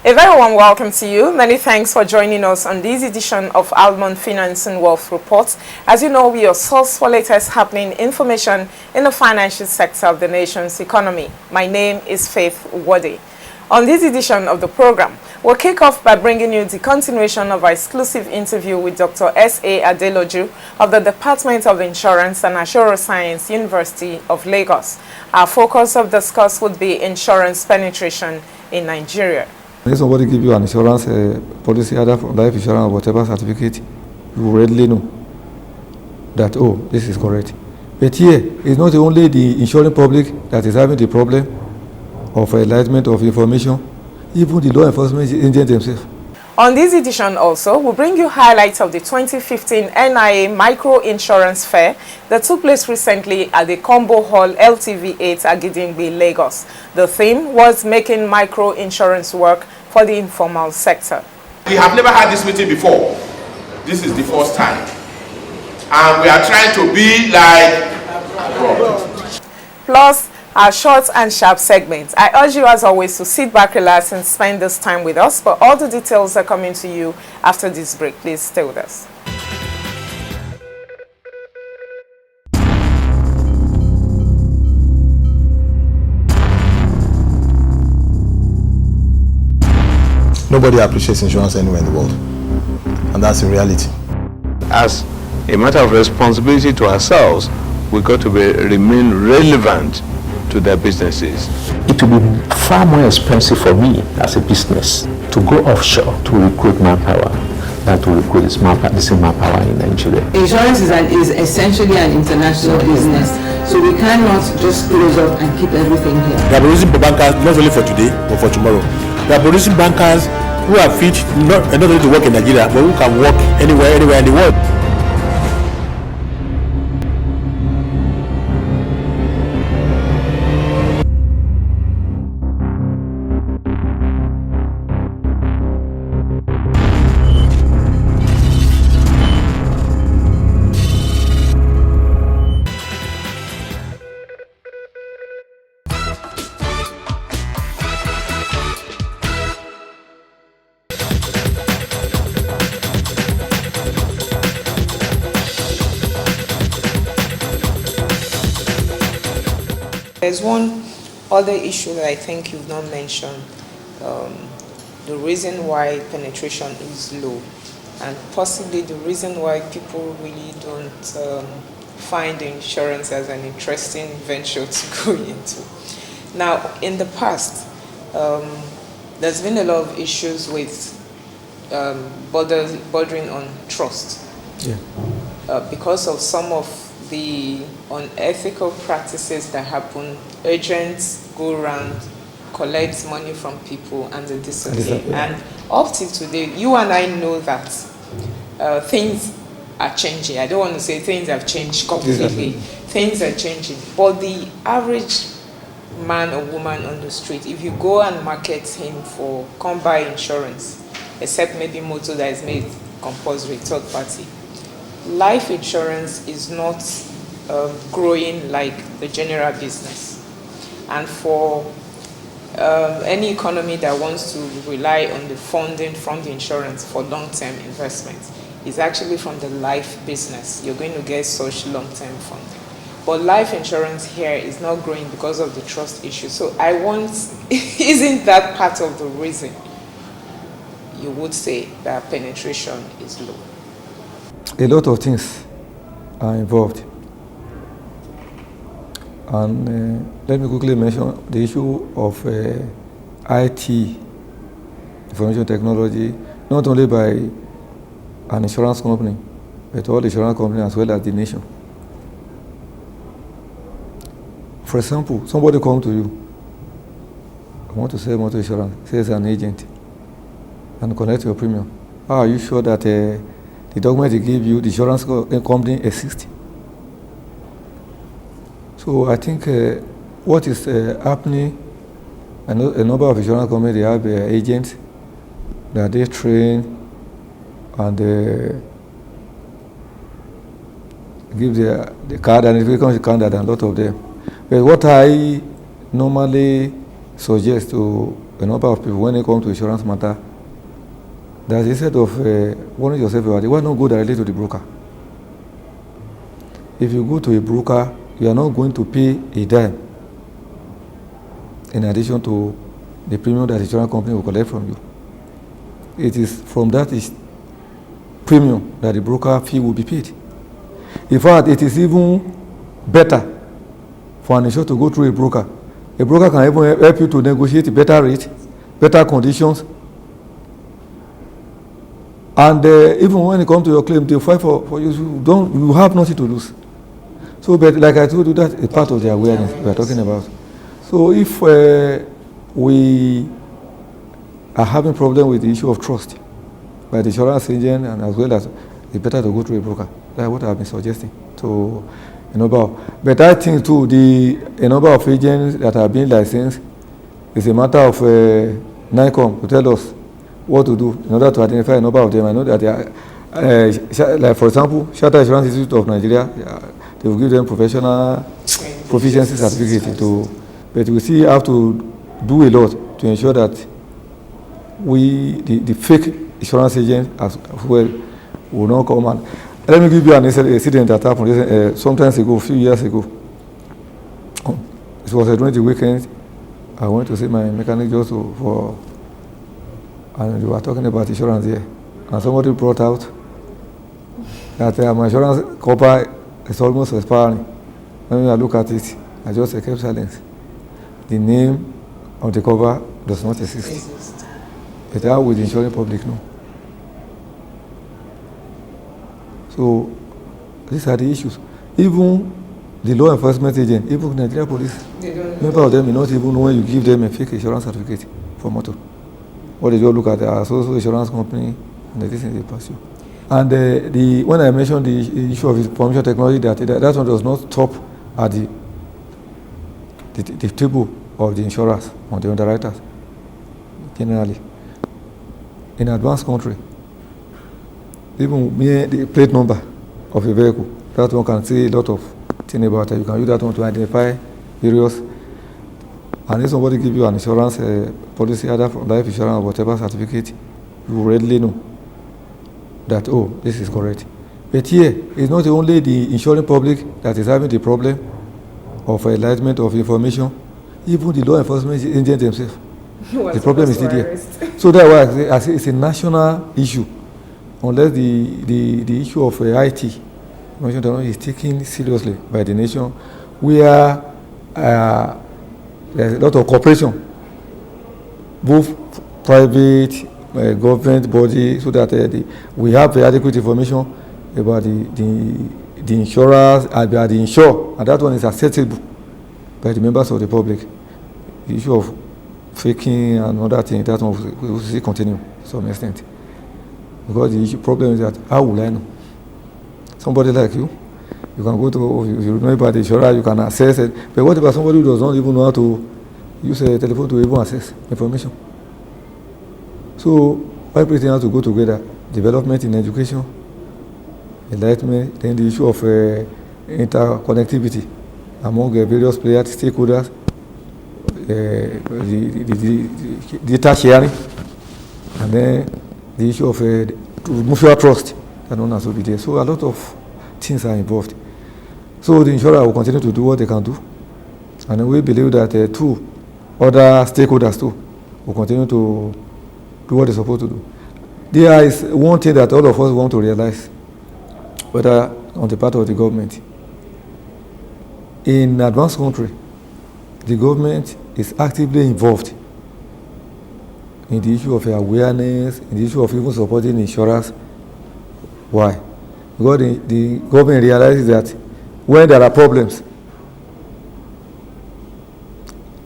A very warm welcome to you. Many thanks for joining us on this edition of Almond Finance and Wealth Report. As you know, we are source for latest happening information in the financial sector of the nation's economy. My name is Faith Wade. On this edition of the program, we'll kick off by bringing you the continuation of our exclusive interview with Dr. S.A. Adeloju of the Department of Insurance and Assurance Science, University of Lagos. Our focus of discuss would be insurance penetration in Nigeria. If somebody give you an insurance policy, either for life insurance or whatever certificate, you will readily know that, oh, this is correct. But here, it's not only the insuring public that is having the problem of enlightenment of information, even the law enforcement agents themselves. On this edition also, we'll bring you highlights of the 2015 NIA Micro Insurance Fair that took place recently at the Combo Hall LTV8 Agidingbi, Lagos. The theme was making micro insurance work for the informal sector. We have never had this meeting before. This is the first time. And we are trying to be like abroad. Plus, our short and sharp segments. I urge you as always to sit back, relax and spend this time with us, but all the details are coming to you after this break. Please stay with us. Nobody appreciates insurance anywhere in the world, and that's the reality. As a matter of responsibility to ourselves, we've got to remain relevant to their businesses. It will be far more expensive for me as a business to go offshore to recruit manpower than to recruit the same manpower in Nigeria. Insurance is essentially an international business, so we cannot just close up and keep everything here. We are producing bankers not only for today but for tomorrow. We are producing bankers who are fit not only to work in Nigeria but who can work anywhere in the world. There's one other issue that I think you've not mentioned, the reason why penetration is low, and possibly the reason why people really don't find insurance as an interesting venture to go into. Now, in the past, there's been a lot of issues with bordering on trust. Yeah. Because of some of the unethical practices that happen, agents go around, collect money from people, and they disappear. And up till today, you and I know that things are changing. I don't want to say things have changed completely. Things are changing. But the average man or woman on the street, if you go and market him for come buy insurance, except maybe motor that is made compulsory, third party, life insurance is not growing like the general business. And for any economy that wants to rely on the funding from the insurance for long-term investments, is actually from the life business. You're going to get such long-term funding. But life insurance here is not growing because of the trust issue. So I want, isn't that part of the reason you would say that penetration is low? A lot of things are involved. And let me quickly mention the issue of IT, information technology, not only by an insurance company, but all the insurance companies as well as the nation. For example, somebody comes to you, I want to sell motor insurance, says an agent, and collect your premium. Are you sure that the document they give you, the insurance company exists? So I think what is happening, I know a number of insurance companies, they have agents that they train and give the card, and it becomes a card and a lot of them. But what I normally suggest to a number of people, when they come to insurance matter, that instead of warning yourself about it, why not go directly to the broker? If you go to a broker, you are not going to pay a dime in addition to the premium that the insurance company will collect from you. It is from that premium that the broker fee will be paid. In fact, it is even better for an insurer to go through a broker. A broker can even help you to negotiate a better rate, better conditions, and even when it comes to your claim, they fight for you. You have nothing to lose. So, but like I told you, that is part of the awareness we are talking about. So, if we are having problem with the issue of trust by the insurance agent, and as well as it's better to go through a broker. That's what I've been suggesting. So, but I think too, a number of agents that are being licensed is a matter of NICOM to tell us what to do in order to identify a number of them. I know that they are, like for example, Chartered Insurance Institute of Nigeria, they will give them professional proficiency certificate but we still have to do a lot to ensure that the fake insurance agents as well will not come and let me give you an incident that happened sometimes ago, a few years ago. It was during the weekend. I went to see my mechanic just and we were talking about insurance here. And somebody brought out that my insurance cover is almost expiring. When I look at it, I just kept silence. The name of the cover does not exist. But how would the insurance public know? So these are the issues. Even the law enforcement agent, even Nigeria police, many of them may not even know when you give them a fake insurance certificate for motor. What they just look at the social insurance company and the things they pursue. And when I mentioned the issue of information technology, that one does not stop at the table of the insurers or the underwriters. Generally, in advanced country, even the plate number of a vehicle, that one can say a lot of things about it. You can use that one to identify various. And if somebody gives you an insurance policy, either for life insurance or whatever certificate, you will readily know that, oh, this is correct. But here, it's not only the insuring public that is having the problem of enlightenment of information, even the law enforcement agents themselves. The problem is still there. So that's why I say it's a national issue. Unless the issue of IT is taken seriously by the nation, where there's a lot of cooperation, both private, government body, so that we have adequate information about the insurers and about the insured, and that one is accessible by the members of the public. The issue of faking and other things, that one will still continue to some extent. Because the problem is that, how will I know? Somebody like you can go to, if you know about the insurer, you can access it. But what about somebody who does not even know how to use a telephone to even access information? So, everything has to go together. Development in education, enlightenment, then the issue of interconnectivity among various players, stakeholders, the data sharing, and then the issue of mutual trust that one has to be there. So a lot of things are involved. So the insurer will continue to do what they can do, and we believe that two other stakeholders too will continue to do what they're supposed to do. There is one thing that all of us want to realize, whether on the part of the government. In advanced country, the government is actively involved in the issue of awareness, in the issue of even supporting insurers. Why? Because the government realizes that when there are problems,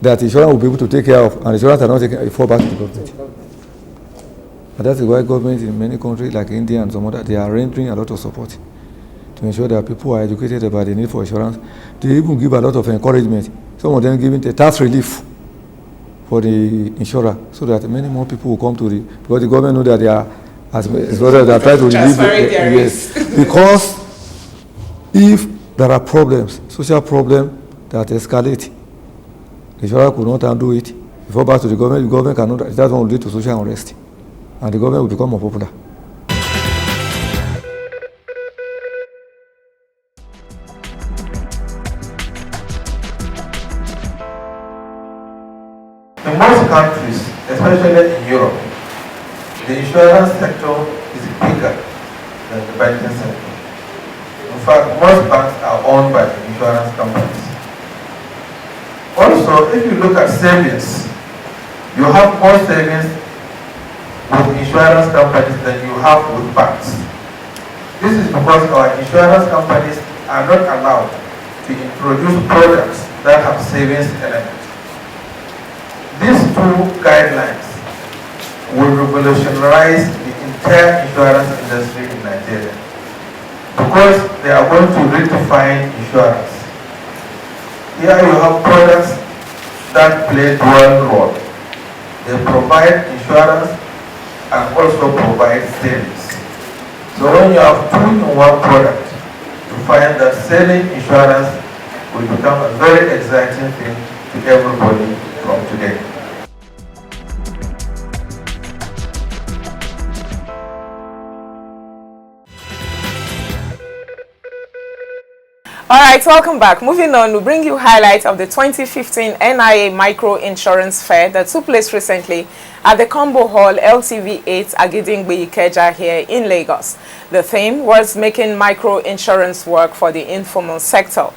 that insurance will be able to take care of, and insurance are not taking it, fall back to the government. And that is why governments in many countries like India and some other, they are rendering a lot of support to ensure that people are educated about the need for insurance. They even give a lot of encouragement. Some of them giving a tax relief for the insurer, so that many more people will come to because the government know that they are they are trying to relieve yes. Because if there are problems, social problems that escalate, the insurer could not handle it, You fall back to the government cannot, that one will lead to social unrest. And the government will become more popular. In most countries, especially in Europe, the insurance sector is bigger than the banking sector. In fact, most banks are owned by the insurance companies. Also, if you look at savings, you have more savings with insurance companies than you have with banks. This is because our insurance companies are not allowed to introduce products that have savings elements. These two guidelines will revolutionize the entire insurance industry in Nigeria because they are going to redefine insurance. Here you have products that play dual role. They provide insurance and also provide savings. So when you have two in one product, you find that selling insurance will become a very exciting thing to everybody from today. All right, welcome back. Moving on, we bring you highlights of the 2015 NIA Micro Insurance Fair that took place recently at the Combo Hall LTV 8 Agidingbe Ikeja here in Lagos. The theme was making micro insurance work for the informal sector.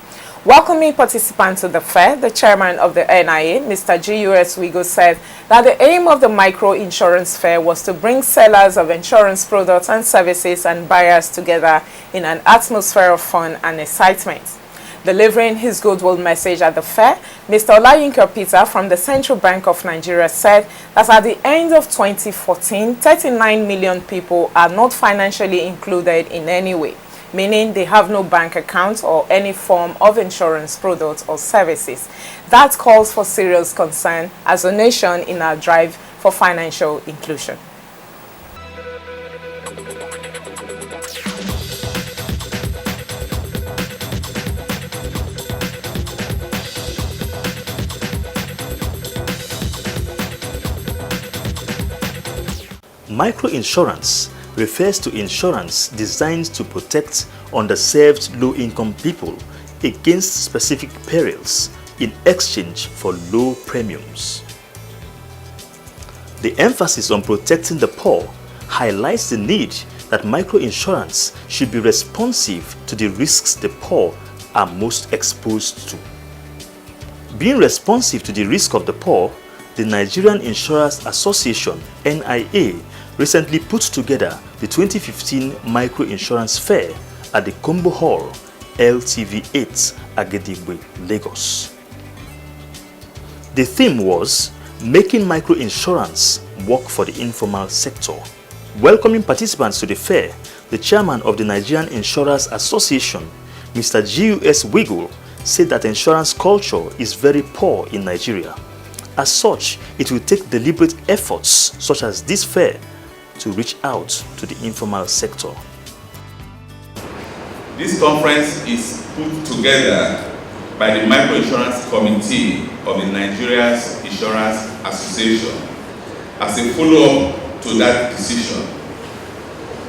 Welcoming participants to the fair, the chairman of the NIA, Mr. G.U.S. Wigo, said that the aim of the micro insurance fair was to bring sellers of insurance products and services and buyers together in an atmosphere of fun and excitement. Delivering his goodwill message at the fair, Mr. Olayinka Peter from the Central Bank of Nigeria said that at the end of 2014, 39 million people are not financially included in any way, meaning they have no bank account or any form of insurance products or services. That calls for serious concern as a nation in our drive for financial inclusion. Microinsurance refers to insurance designed to protect underserved low-income people against specific perils in exchange for low premiums. The emphasis on protecting the poor highlights the need that microinsurance should be responsive to the risks the poor are most exposed to. Being responsive to the risk of the poor, the Nigerian Insurers Association, NIA, recently put together the 2015 Micro Insurance Fair at the Combo Hall, LTV 8, Agedingbe, Lagos. The theme was making microinsurance work for the informal sector. Welcoming participants to the fair, the chairman of the Nigerian Insurers Association, Mr. G.U.S. Wigo, said that insurance culture is very poor in Nigeria. As such, it will take deliberate efforts such as this fair to reach out to the informal sector. This conference is put together by the Microinsurance Committee of the Nigeria's Insurance Association as a follow-up to that decision.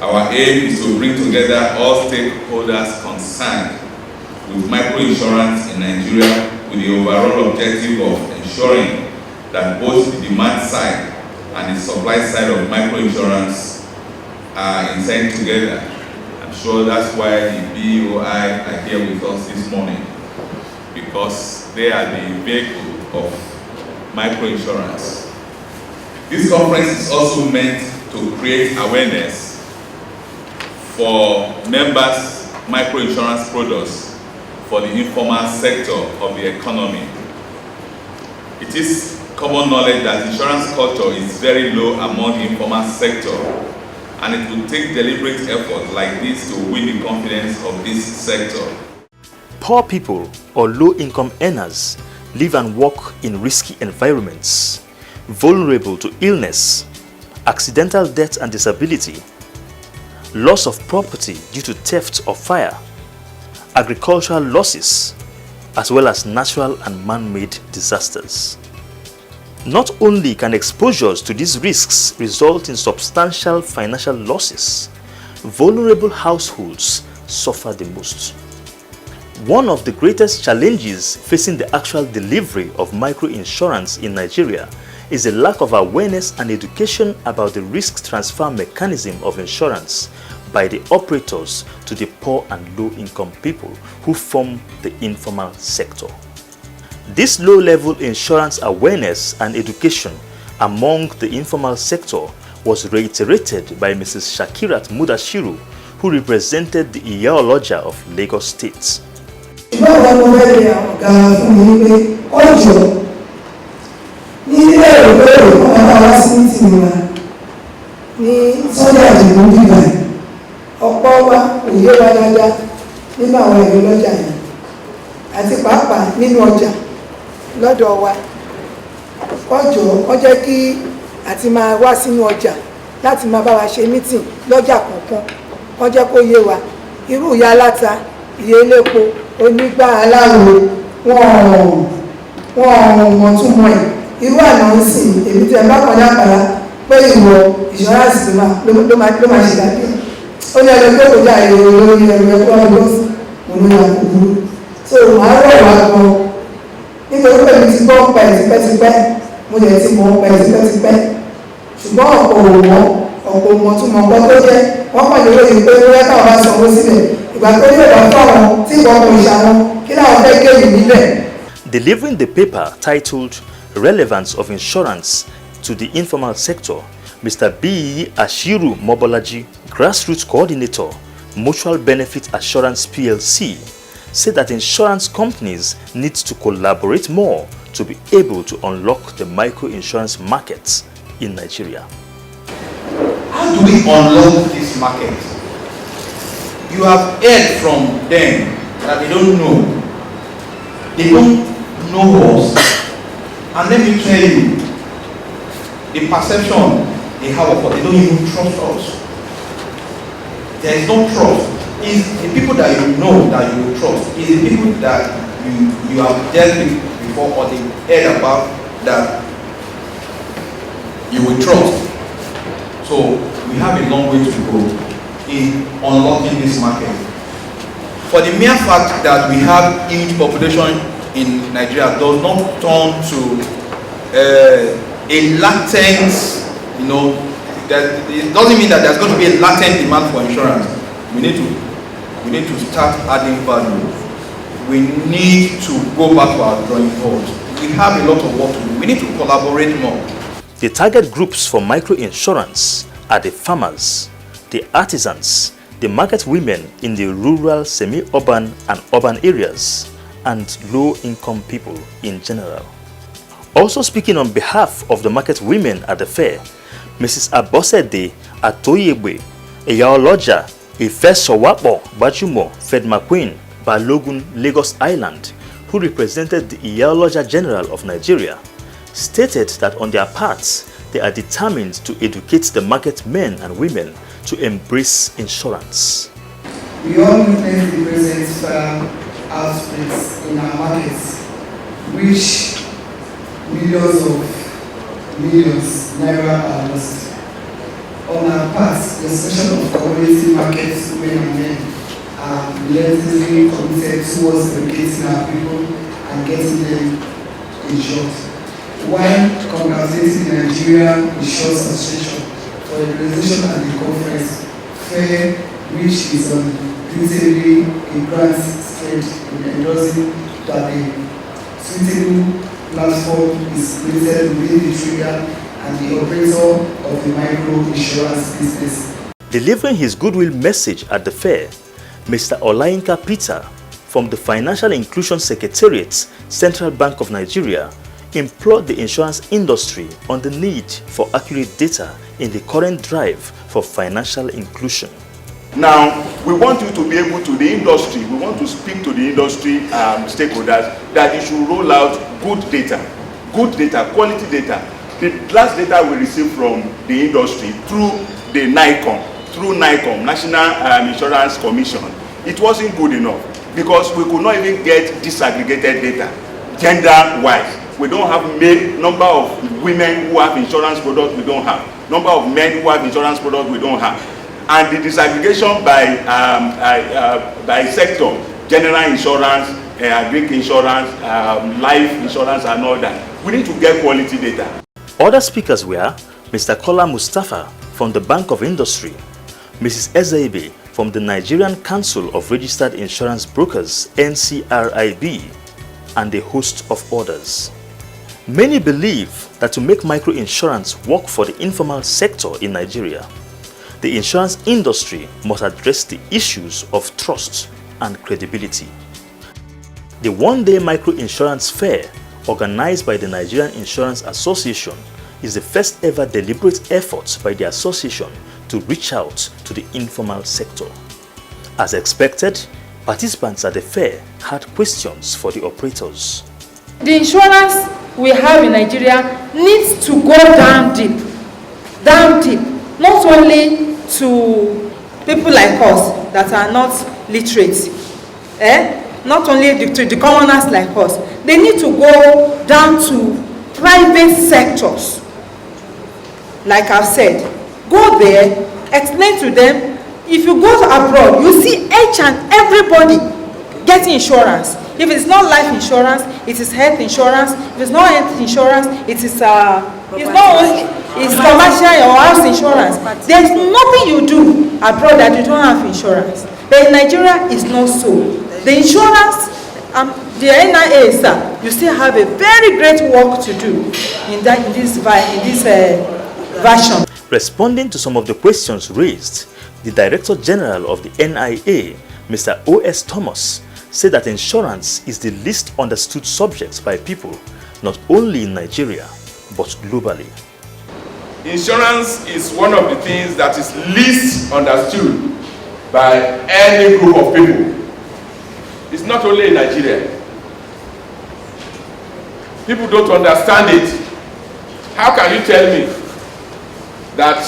Our aim is to bring together all stakeholders concerned with microinsurance in Nigeria with the overall objective of ensuring that both the demand side and the supply side of microinsurance are in sync together. I'm sure that's why the BOI are here with us this morning, because they are the vehicle of microinsurance. This conference is also meant to create awareness for members' microinsurance products for the informal sector of the economy. It is common knowledge that insurance culture is very low among the informal sector, and it will take deliberate effort like this to win the confidence of this sector. Poor people or low-income earners live and work in risky environments, vulnerable to illness, accidental death and disability, loss of property due to theft or fire, agricultural losses, as well as natural and man-made disasters. Not only can exposures to these risks result in substantial financial losses, vulnerable households suffer the most. One of the greatest challenges facing the actual delivery of microinsurance in Nigeria is the lack of awareness and education about the risk transfer mechanism of insurance by the operators to the poor and low-income people who form the informal sector. This low-level insurance awareness and education among the informal sector was reiterated by Mrs. Shakirat Mudashiru, who represented the Iyalaja of Lagos State. Ọ̀pọ̀ wa òye wa dáadáa nínú àwọn ẹ̀rọ lọ́jà yẹn àti pàápàá nínú ọjà lọ́dọ̀ wa kọjọ́ kó jẹ́ kí àti máa wá sínú ọjà láti máa bá wa ṣe mítìn lọ́jà kọ̀ọ̀kan kó jẹ́ kó yé wa irú ìyá aláta ìyá elépo onígbà aláwo wọ́n tún mọ̀ ẹ̀ irú àná ń sìn èmi tí ẹ bá kọjá pàrà pé ìwọ ìṣọ́ránsì ló máa ṣe dájú ó ní ẹni tó kọjá èrò lórí ẹ̀rọ ẹ̀kọ́ ọgbọ́n òun ní àkókò so màá rọ̀ wá gan nítorí pé mi ti gbọ́ pa ẹ̀ tipẹ́tipẹ́ mo lè ti mọ̀ pa ẹ̀ tipẹ́tipẹ́ ṣùgbọ́n ọ̀pọ̀ òmò tún mọ̀ ọgbọ́n tó jẹ́ wọ́n pọ̀ lórí ìpé lórí ẹ̀ka ọba sanwó sílẹ̀ ìgbà tó yóò wá fáwọn tí ìwọ̀n kò ṣàwọn kí láwọn fẹ́ kéwì nílẹ̀. Delivering the paper titled Relevance of Insurance to the Informal Sector, Mr. B. Ashiru Mobolaji, Grassroots Coordinator, Mutual Benefit Assurance PLC, said that insurance companies need to collaborate more to be able to unlock the microinsurance market in Nigeria. How do we unlock this market? You have heard from them that they don't know. They don't know us. And let me tell you, the perception they have of us, they don't even trust us. There is no trust. It's the people that you know that you will trust. It's the people that you have dealt with before or they heard about that you will trust. So we have a long way to go in unlocking this market. For the mere fact that we have huge population in Nigeria does not turn to a latent, that it doesn't mean that there's going to be a latent demand for insurance. We need to start adding value. We need to go back to our drawing board. We have a lot of work to do. We need to collaborate more. The target groups for microinsurance are the farmers, the artisans, the market women in the rural, semi-urban and urban areas, and low-income people in general. Also speaking on behalf of the market women at the fair, Mrs. Abosede Atoyebe, Iyalaja, Ifesowapo Bajumo Fedmaquin, Balogun, Lagos Island, who represented the Iyalaja General of Nigeria, stated that on their parts, they are determined to educate the market men and women to embrace insurance. We all witness the present outbreaks in our markets, which millions naira are lost. On our part, the section of community markets women and men are relentlessly committed towards educating our people and getting them insured. While congratulating the Nigeria Insurance Association for the organization at the conference, FAIR, which is undoubtedly a grand strength in endorsing that a suitable platform is created within the trigger and the operator of the micro-insurance business. Delivering his goodwill message at the fair, Mr. Olayinka Peter from the Financial Inclusion Secretariat, Central Bank of Nigeria, implored the insurance industry on the need for accurate data in the current drive for financial inclusion. Now, we want you to be able to the industry, we want to speak to the industry stakeholders that you should roll out good data, quality data. The last data we received from the industry through the NICOM, National Insurance Commission, it wasn't good enough because we could not even get disaggregated data, gender-wise. We don't have number of women who have insurance products, we don't have. Number of men who have insurance products, we don't have. And the disaggregation by sector, general insurance, agri insurance, life insurance and all that. We need to get quality data. Other speakers were Mr. Kola Mustafa from the Bank of Industry, Mrs. Ezeibe from the Nigerian Council of Registered Insurance Brokers, NCRIB, and a host of others. Many believe that to make microinsurance work for the informal sector in Nigeria, the insurance industry must address the issues of trust and credibility. The one-day microinsurance fair organized by the Nigerian Insurance Association is the first ever deliberate effort by the association to reach out to the informal sector. As expected, participants at the fair had questions for the operators. The insurance we have in Nigeria needs to go down deep, not only to people like us that are not literate, not only to the commoners like us. They need to go down to private sectors. Like I've said, go there, explain to them. If you go abroad, you see each and everybody getting insurance. If it's not life insurance, it is health insurance. If it's not health insurance, it is it's commercial or house insurance. There's nothing you do abroad that you don't have insurance. But in Nigeria, it's not so. The insurance, the NIA, sir, you still have a very great work to do in this version. Responding to some of the questions raised, the Director General of the NIA, Mr. O.S. Thomas, said that insurance is the least understood subject by people, not only in Nigeria, but globally. Insurance is one of the things that is least understood by any group of people. It's not only in Nigeria. People don't understand it. How can you tell me that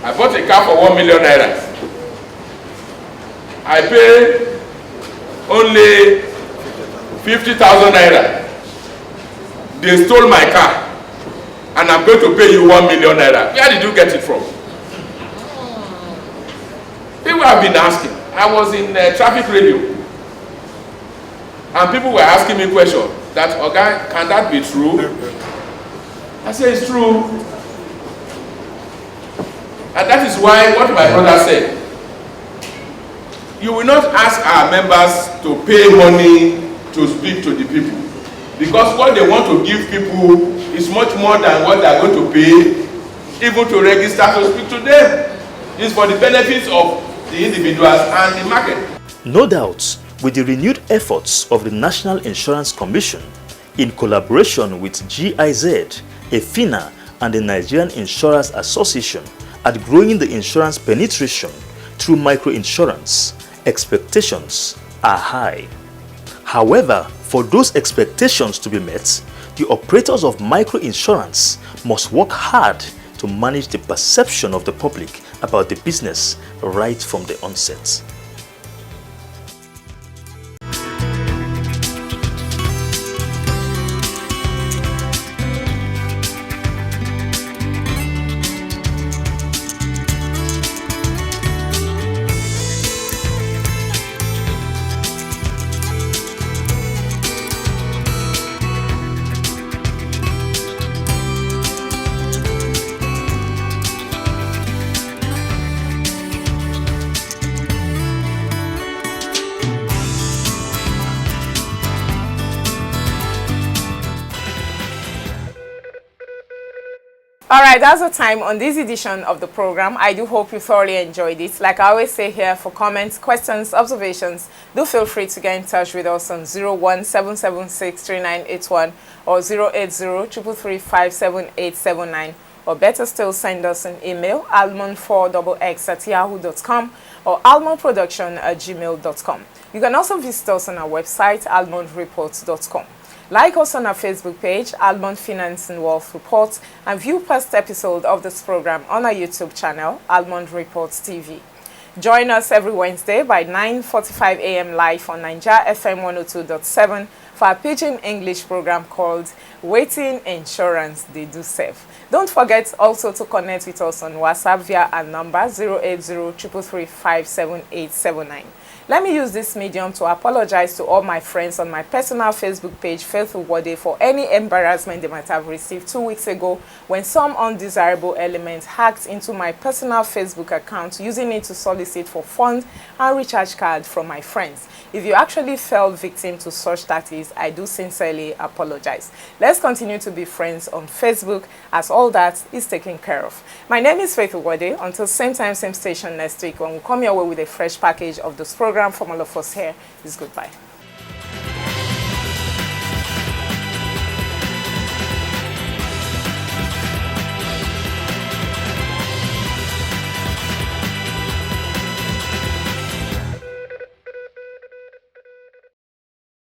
I bought a car for 1 million naira? I pay only 50,000 naira. They stole my car and I'm going to pay you 1 million naira. Where did you get it from? People have been asking. I was in traffic radio and people were asking me questions that, okay, can that be true? I say it's true. And that is why what my brother said, you will not ask our members to pay money to speak to the people, because what they want to give people is much more than what they are going to pay even to register to speak to them. It's for the benefits of the individuals and the market. No doubt, with the renewed efforts of the National Insurance Commission in collaboration with GIZ, EFINA, and the Nigerian Insurance Association at growing the insurance penetration through microinsurance, expectations are high. However, for those expectations to be met, the operators of microinsurance must work hard to manage the perception of the public about the business right from the onset. All right, that's the time on this edition of the program. I do hope you thoroughly enjoyed it. Like I always say here, for comments, questions, observations, do feel free to get in touch with us on 017763981 or 08033357879, or better still, send us an email, almond4xx@yahoo.com or almondproduction@gmail.com. You can also visit us on our website, almondreports.com. Like us on our Facebook page, Almond Finance and Wealth Reports, and view past episode of this program on our YouTube channel, Almond Reports TV. Join us every Wednesday by 9:45 a.m. live on Nigeria FM 102.7 for our Pidgin English program called Waiting Insurance They Do Save. Don't forget also to connect with us on WhatsApp via our number 080-333-57879. Let me use this medium to apologize to all my friends on my personal Facebook page, Faithful Wade, for any embarrassment they might have received 2 weeks ago when some undesirable elements hacked into my personal Facebook account, using it to solicit for funds and recharge cards from my friends. If you actually fell victim to such tactics, I do sincerely apologize. Let's continue to be friends on Facebook as all that is taken care of. My name is Faithful Wade. Until same time, same station next week, when we come your way with a fresh package of this program from all of us here, is goodbye.